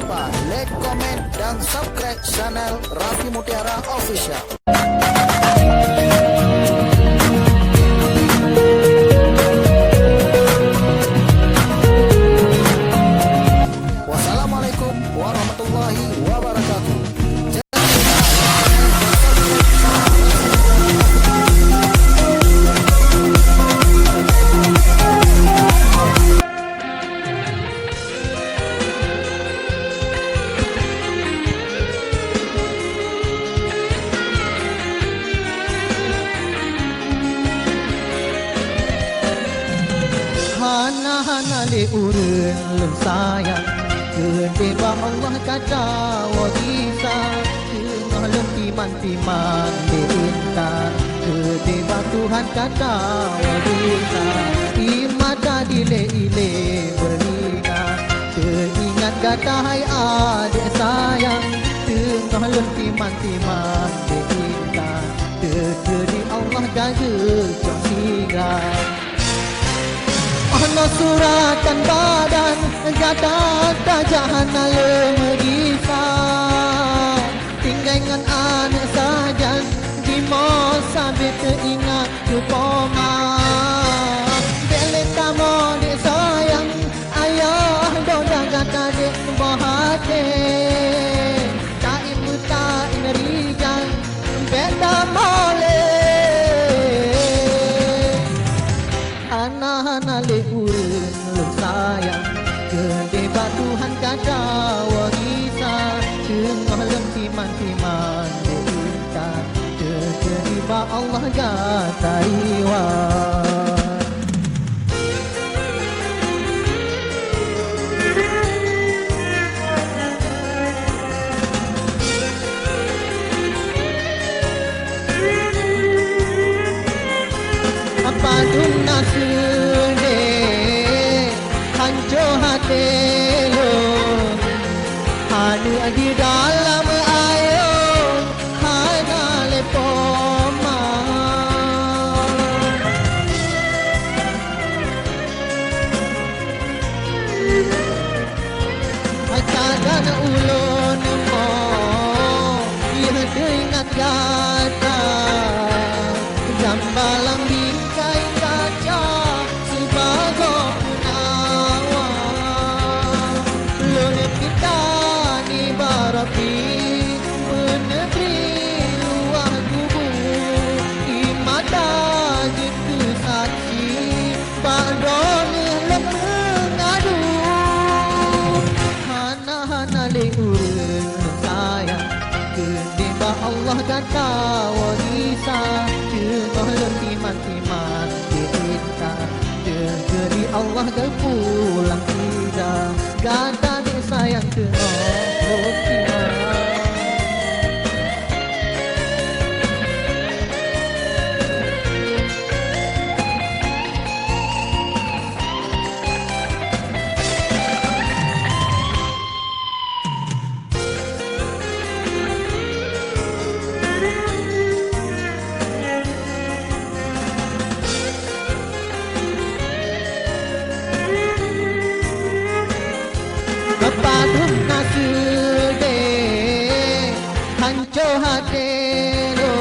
lupa like, komen, dan subscribe channel Raffi Mutiara Official. Wassalamualaikum warahmatullahi wabarakatuh. Hana le urun lem sayang Gede ba Allah kata wabisa Tengah lem timan-timan de intan Gede ba Tuhan kata wabisa Imata dile-ile berlina Teringat kata hai adik sayang Tengah lem timan-timan de intan Gede Allah jaga jom singgah Allah suratan badan Gata tajahan lemegisa Tinggal anak saja Di masa teringat kepoma Bele tamo dek sayang Ayah doda kata dek bahate Tak ibu tak rijal Beda mole Anak-anak le urun lem sayang Gede ba Tuhan kata wabisa Tengah lem timan-timan de intan Gede ba Allah kata iwan Padun nasude hanco hati lo Hanu di dalam ayo Hana lepoma Hacadan ulun mo Ia ingat kata Jambalang bingkai kaca sebagai penawar Lone kita ni barapi menegeri luar kubur Imada gitu saksi Padon lemengadu Hana-hana le urun sayang Gede ba Allah kata wanisa Tengah lem timan-timan di intan Degeri Allah ke pulang tidak Kata dek sayang tengah timan Padun nasude hanco hati lo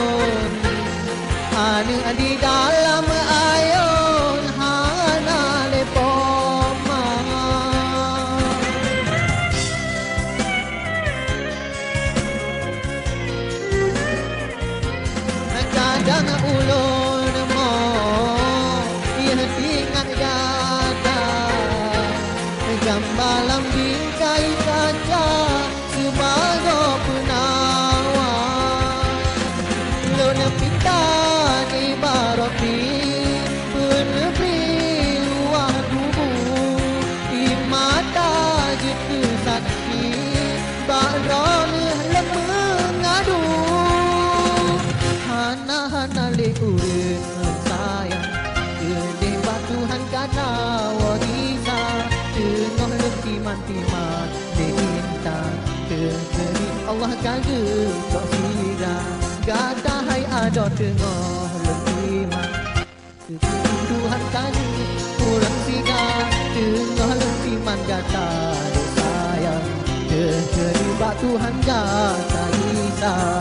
Anu di dalam ayon hana lepoma Kadang ulun mo Ia ingat kata Gambalang bingkai kaca sebagai penawar Lona pita di barapi penegeri luar kubur Di mata jitu saksi Bakron lemengadu Hana-hana le urun sayang Gede ba Tuhan kata wabisa Tengah lem timan-timan de intan Degeri Allah kaga kok sira Gata hai ada tengah lem timan Tuhan kaga pulang sira Tengah lem timan kata de sayang Terjebak Tuhan kata Isa